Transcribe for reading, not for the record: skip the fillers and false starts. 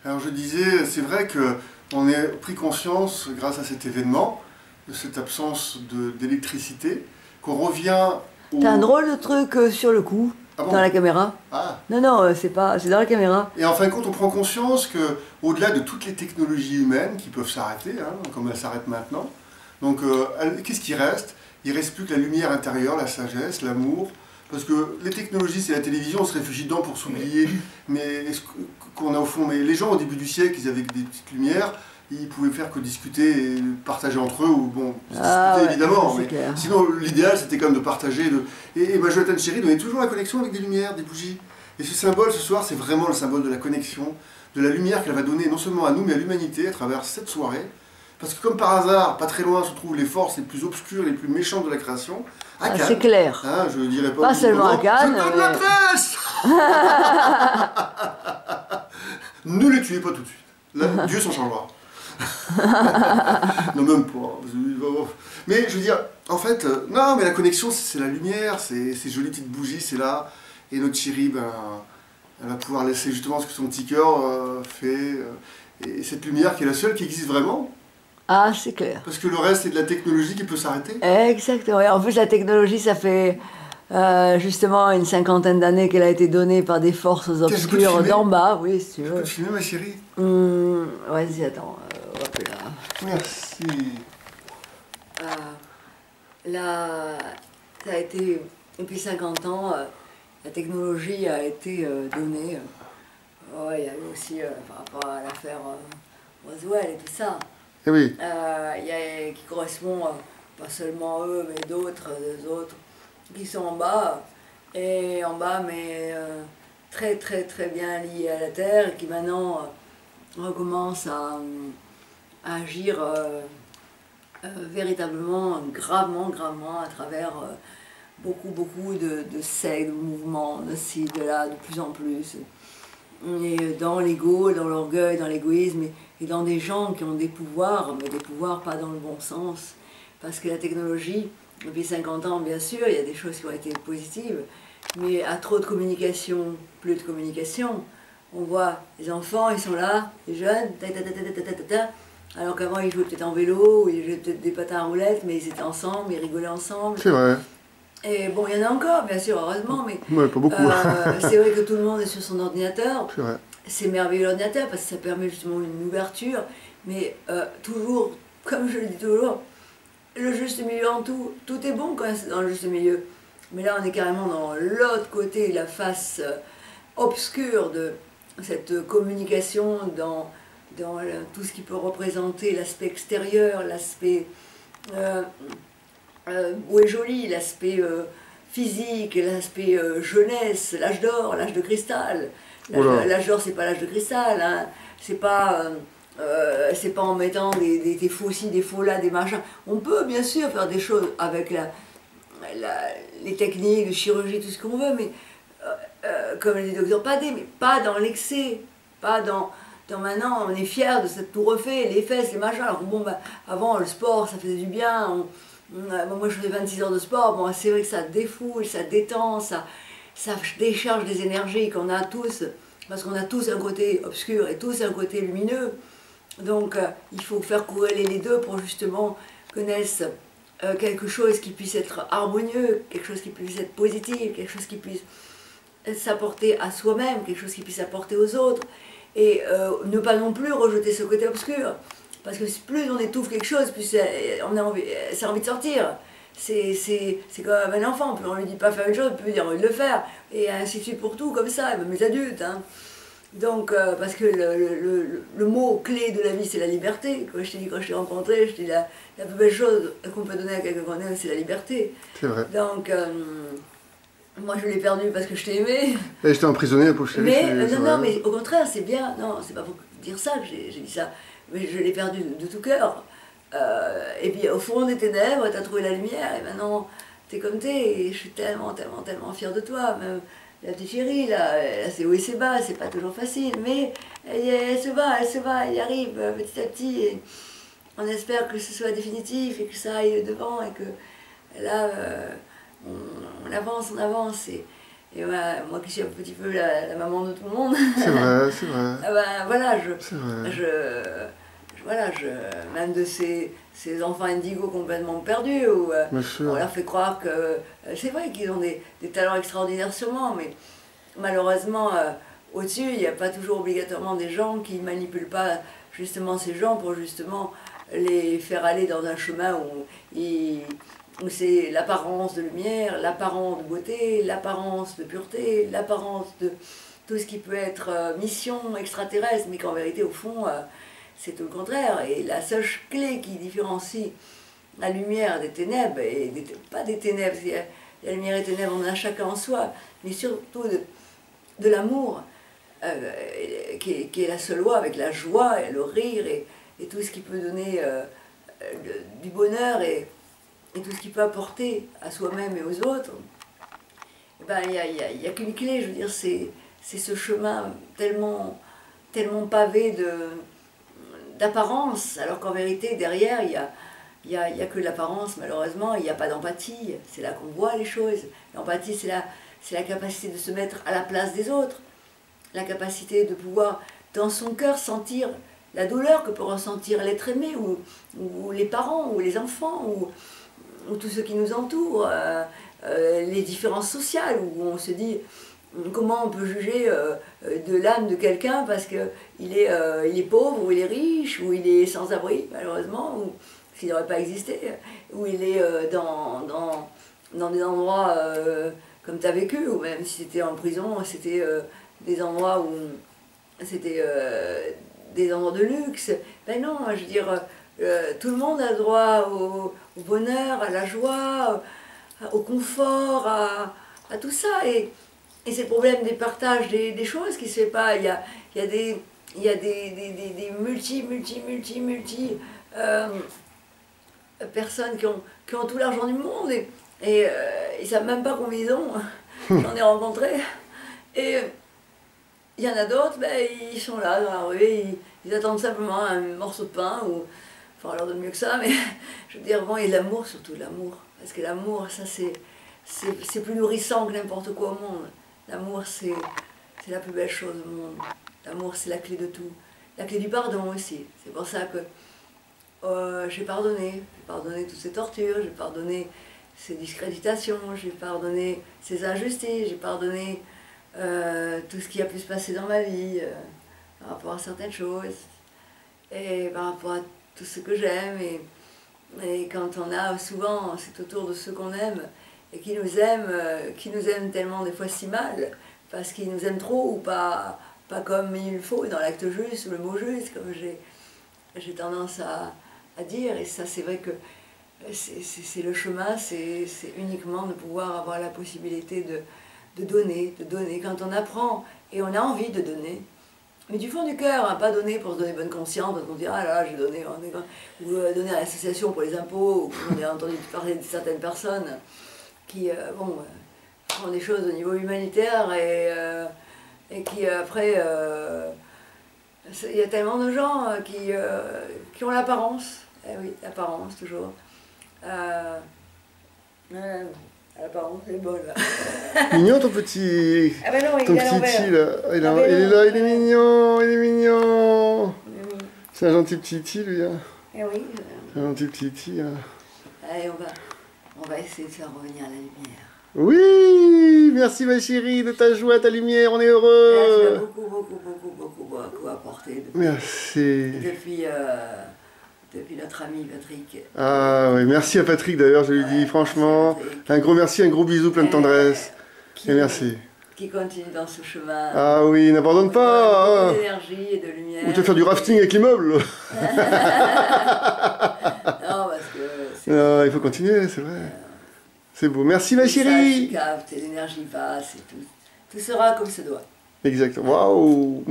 Alors je disais, c'est vrai qu'on a pris conscience, grâce à cet événement, de cette absence d'électricité, qu'on revient au... T'as un drôle de truc sur le cou, Ah bon? dans la caméra. Ah. Non, non, c'est pas, c'est dans la caméra. Et en fin de compte, on prend conscience que, au-delà de toutes les technologies humaines qui peuvent s'arrêter, hein, comme elles s'arrêtent maintenant, donc qu'est-ce qui reste? Il ne reste plus que la lumière intérieure, la sagesse, l'amour. Parce que les technologies, c'est la télévision, on se réfugie dedans pour s'oublier. Mais qu'on a au fond, mais les gens au début du siècle, ils avaient des petites lumières, ils pouvaient faire que discuter et partager entre eux, ou bon, discuter Ouais, évidemment, mais clair. sinon l'idéal c'était quand même de partager. Et ma Jonathan Cherry donnait toujours la connexion avec des lumières, des bougies. Et ce symbole ce soir, c'est vraiment le symbole de la connexion, de la lumière qu'elle va donner non seulement à nous, mais à l'humanité à travers cette soirée. Parce que comme par hasard, pas très loin se trouvent les forces les plus obscures, les plus méchantes de la création. À Cannes. C'est clair. Hein, je ne dirais pas. Pas seulement à Cannes. Je donne la presse. Ne les tuez pas tout de suite. Là, Dieu s'en chargera. Non, même pas. Mais je veux dire, en fait, non, mais la connexion, c'est la lumière, c'est ces jolies petites bougies, c'est là. Et notre chérie, ben, elle va pouvoir laisser justement ce que son petit cœur fait. Et cette lumière qui est la seule qui existe vraiment. Ah, c'est clair. Parce que le reste, c'est de la technologie qui peut s'arrêter. Exactement. Et en plus, la technologie, ça fait justement une cinquantaine d'années qu'elle a été donnée par des forces obscures d'en bas. Oui, si tu veux. Je peux te filmer, ma chérie? Vas-y, attends. Hop là. Merci. Là, ça a été, depuis 50 ans, la technologie a été donnée. Ouais, il y a eu aussi, par rapport à l'affaire Roswell et tout ça. Eh oui. Qui correspond pas seulement à eux, mais d'autres qui sont en bas, mais très très très bien liés à la Terre, et qui maintenant recommencent à agir véritablement, gravement à travers beaucoup de sectes, de mouvements, de ci, de là, de plus en plus. Et dans l'ego, dans l'orgueil, dans l'égoïsme, et dans des gens qui ont des pouvoirs, mais des pouvoirs pas dans le bon sens. Parce que la technologie, depuis 50 ans, bien sûr, il y a des choses qui ont été positives, mais à trop de communication, plus de communication, on voit les enfants, ils sont là, les jeunes, alors qu'avant ils jouaient peut-être en vélo, ou ils jouaient peut-être des patins à roulettes, mais ils étaient ensemble, ils rigolaient ensemble. C'est vrai. Et bon, il y en a encore, bien sûr, heureusement, mais ouais, pas beaucoup. C'est vrai que tout le monde est sur son ordinateur. C'est vrai. C'est merveilleux l'ordinateur parce que ça permet justement une ouverture, mais toujours, comme je le dis toujours, le juste milieu en tout. Tout est bon quand c'est dans le juste milieu. Mais là, on est carrément dans l'autre côté, la face obscure de cette communication, dans tout ce qui peut représenter l'aspect extérieur, l'aspect beau et joli, l'aspect physique, l'aspect jeunesse, l'âge d'or, l'âge de cristal. L'âge d'or, c'est pas l'âge de cristal, hein. C'est pas en mettant des faux ci, des faux là, des machins. On peut bien sûr faire des choses avec les techniques de chirurgie, tout ce qu'on veut, mais comme les docteurs Padé, mais pas dans l'excès, pas dans maintenant, on est fiers de s'être tout refait, les fesses, les machins. Alors bon, bah, avant, le sport, ça faisait du bien. Moi, je faisais 26 heures de sport. Bon, c'est vrai que ça défoule, ça détend, ça décharge des énergies qu'on a tous, parce qu'on a tous un côté obscur et tous un côté lumineux. Donc, il faut faire corréler les deux pour justement connaître quelque chose qui puisse être harmonieux, quelque chose qui puisse être positif, quelque chose qui puisse s'apporter à soi-même, quelque chose qui puisse apporter aux autres. Et ne pas non plus rejeter ce côté obscur. Parce que plus on étouffe quelque chose, plus ça a envie de sortir. C'est comme un enfant, plus on lui dit pas faire une chose, plus il a envie de le faire. Et ainsi de suite pour tout, comme ça, même les adultes. Hein. Donc, parce que le mot clé de la vie, c'est la liberté. Quand je t'ai dit, quand je t'ai rencontré, je t'ai dit la plus belle chose qu'on peut donner à quelqu'un qu'on aime, c'est la liberté. C'est vrai. Donc, moi je l'ai perdu parce que je t'ai aimé. Et j'étais emprisonné pour chérie. Mais non, mais au contraire, c'est bien. Non, c'est pas pour dire ça que j'ai dit ça. Mais je l'ai perdu de tout cœur. Et puis au fond des ténèbres, tu as trouvé la lumière, et maintenant t'es comme t'es, et je suis tellement fière de toi. Même la petite chérie, là c'est haut et c'est bas, c'est pas toujours facile, mais elle se va, elle y arrive petit à petit, et on espère que ce soit définitif, et que ça aille devant, et que là, on avance, Et moi qui suis un petit peu la maman de tout le monde, C'est vrai, c'est vrai. ah ben, voilà, même de ces enfants indigos complètement perdus, où on leur fait croire que c'est vrai qu'ils ont des talents extraordinaires sûrement, mais malheureusement, au-dessus, il n'y a pas toujours obligatoirement des gens qui ne manipulent pas justement ces gens pour justement les faire aller dans un chemin où c'est l'apparence de lumière, l'apparence de beauté, l'apparence de pureté, l'apparence de tout ce qui peut être mission extraterrestre, mais qu'en vérité, au fond, c'est tout le contraire. Et la seule clé qui différencie la lumière des ténèbres, et pas des ténèbres, la lumière et les ténèbres, on en a chacun en soi, mais surtout de l'amour, qui est la seule loi, avec la joie et le rire et tout ce qui peut donner du bonheur et tout ce qui peut apporter à soi-même et aux autres. Il n'y a qu'une clé, je veux dire, c'est ce chemin tellement pavé d'apparence, alors qu'en vérité, derrière, il y a que l'apparence, malheureusement, il n'y a pas d'empathie. C'est là qu'on voit les choses. L'empathie, c'est la capacité de se mettre à la place des autres, la capacité de pouvoir, dans son cœur, sentir la douleur que peut ressentir l'être aimé, ou les parents, ou les enfants, ou tous ceux qui nous entourent, les différences sociales, où on se dit comment on peut juger de l'âme de quelqu'un parce qu'il est pauvre, ou il est riche, ou il est sans abri, malheureusement, ou s'il n'aurait pas existé, ou il est dans des endroits comme tu as vécu, ou même si c'était en prison, c'était des endroits où c'était des endroits de luxe. Ben non, je veux dire, tout le monde a droit au bonheur, à la joie, au confort, à tout ça. Et c'est le problème des partages des choses qui ne se fait pas. Il y a des multi personnes qui ont tout l'argent du monde et ils ne savent même pas combien ils ont. J'en ai rencontré. Et il y en a d'autres, ben, ils sont là dans la rue, ils attendent simplement un morceau de pain, ou enfin on leur donne mieux que ça, mais je veux dire, bon, et l'amour, surtout l'amour. Parce que l'amour, ça c'est plus nourrissant que n'importe quoi au monde. L'amour, c'est la plus belle chose au monde. L'amour, c'est la clé de tout. La clé du pardon aussi. C'est pour ça que j'ai pardonné toutes ces tortures, j'ai pardonné ces discréditations, j'ai pardonné ces injustices, j'ai pardonné tout ce qui a pu se passer dans ma vie par rapport à certaines choses et par rapport à tout ce que j'aime. Et quand on a souvent, c'est autour de ceux qu'on aime et qui nous aiment tellement des fois si mal, parce qu'ils nous aiment trop ou pas comme il faut, dans l'acte juste ou le mot juste, comme j'ai tendance à dire. Et ça, c'est vrai que c'est le chemin, c'est uniquement de pouvoir avoir la possibilité de donner, quand on apprend et on a envie de donner. Mais du fond du cœur, hein, pas donner pour se donner bonne conscience, parce qu'on dit ah là j'ai donné, ou donner à l'association pour les impôts, ou on a entendu parler de certaines personnes qui font des choses au niveau humanitaire et qui après il y a tellement de gens qui ont l'apparence, eh oui, l'apparence toujours. L'apparence est bonne là. Mignon ton petit. Ah ben non, ton petit Ti là. Il est là, il est mignon, il est mignon. Oui. C'est un gentil petit Ti lui. Hein. Eh oui. C'est un gentil petit Ti. Hein. Allez, on va essayer de faire revenir la lumière. Oui, merci ma chérie de ta joie, ta lumière, on est heureux. Là, tu as beaucoup apporté merci. Depuis notre ami Patrick. Ah oui, merci à Patrick d'ailleurs, je lui dis franchement, un gros merci, un gros bisou plein de tendresse. Et merci. Qui continue dans ce chemin. Ah oui, n'abandonne pas. Beaucoup d'énergie et de lumière. Ou te faire du rafting avec l'immeuble. Non, parce que... Non, il faut continuer, c'est vrai. C'est beau. Merci ma chérie. Tu captes, l'énergie passe et tout. Tout sera comme ça doit. Exactement. Waouh.